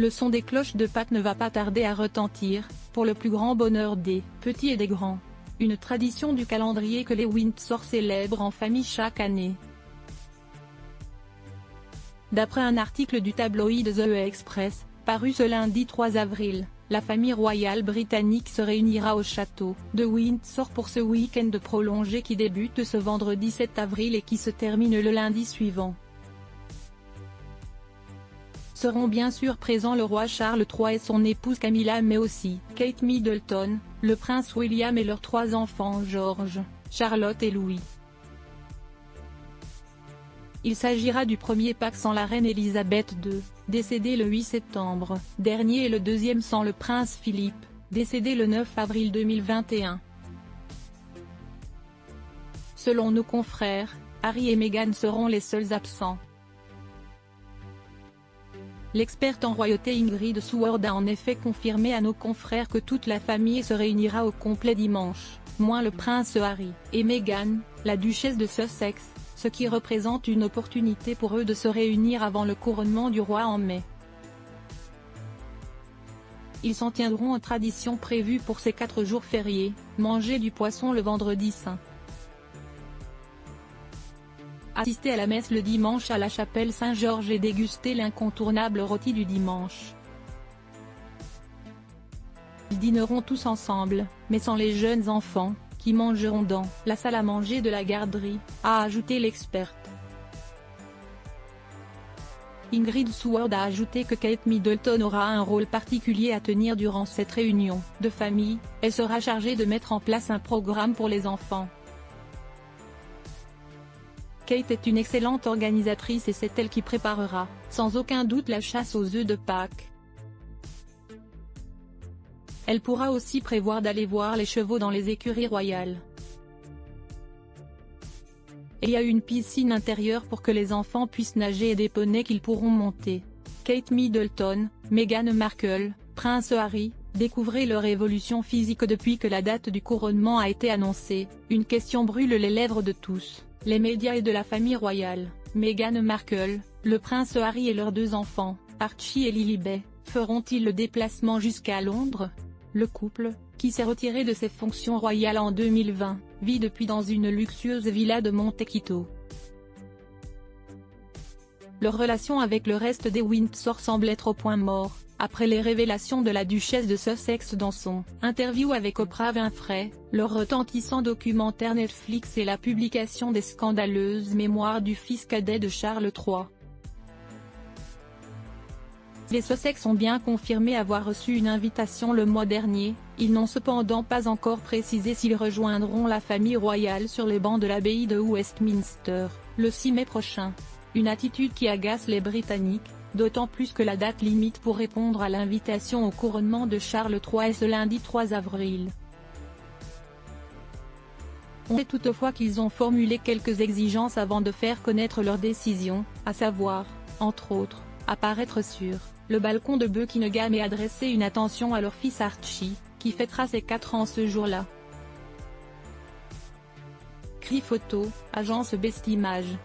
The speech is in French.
Le son des cloches de Pâques ne va pas tarder à retentir, pour le plus grand bonheur des petits et des grands. Une tradition du calendrier que les Windsor célèbrent en famille chaque année. D'après un article du tabloïd The Express, paru ce lundi 3 avril, la famille royale britannique se réunira au château de Windsor pour ce week-end prolongé qui débute ce vendredi 7 avril et qui se termine le lundi suivant. Seront bien sûr présents le roi Charles III et son épouse Camilla mais aussi Kate Middleton, le prince William et leurs 3 enfants George, Charlotte et Louis. Il s'agira du premier Pâques sans la reine Elisabeth II, décédée le 8 septembre dernier et le deuxième sans le prince Philippe, décédé le 9 avril 2021. Selon nos confrères, Harry et Meghan seront les seuls absents. L'experte en royauté Ingrid Seward a en effet confirmé à nos confrères que toute la famille se réunira au complet dimanche, moins le prince Harry et Meghan, la duchesse de Sussex, ce qui représente une opportunité pour eux de se réunir avant le couronnement du roi en mai. Ils s'en tiendront aux traditions prévues pour ces 4 jours fériés, manger du poisson le vendredi saint. Assister à la messe le dimanche à la chapelle Saint-Georges et déguster l'incontournable rôti du dimanche. Ils dîneront tous ensemble, mais sans les jeunes enfants, qui mangeront dans la salle à manger de la garderie, a ajouté l'experte. Ingrid Seward a ajouté que Kate Middleton aura un rôle particulier à tenir durant cette réunion de famille, elle sera chargée de mettre en place un programme pour les enfants. Kate est une excellente organisatrice et c'est elle qui préparera, sans aucun doute la chasse aux œufs de Pâques. Elle pourra aussi prévoir d'aller voir les chevaux dans les écuries royales. Il y a une piscine intérieure pour que les enfants puissent nager et des poneys qu'ils pourront monter. Kate Middleton, Meghan Markle, Prince Harry, découvrez leur évolution physique depuis que la date du couronnement a été annoncée, une question brûle les lèvres de tous. Les médias et de la famille royale, Meghan Markle, le prince Harry et leurs 2 enfants, Archie et Lilibet, feront-ils le déplacement jusqu'à Londres? Le couple, qui s'est retiré de ses fonctions royales en 2020, vit depuis dans une luxueuse villa de Montecchito. Leur relation avec le reste des Windsor semble être au point mort, après les révélations de la duchesse de Sussex dans son interview avec Oprah Winfrey, leur retentissant documentaire Netflix et la publication des scandaleuses mémoires du fils cadet de Charles III. Les Sussex ont bien confirmé avoir reçu une invitation le mois dernier, ils n'ont cependant pas encore précisé s'ils rejoindront la famille royale sur les bancs de l'abbaye de Westminster, le 6 mai prochain. Une attitude qui agace les Britanniques, d'autant plus que la date limite pour répondre à l'invitation au couronnement de Charles III est ce lundi 3 avril. On sait toutefois qu'ils ont formulé quelques exigences avant de faire connaître leur décision, à savoir, entre autres, apparaître sur le balcon de Buckingham et adresser une attention à leur fils Archie, qui fêtera ses 4 ans ce jour-là. Photo, agence Best Images.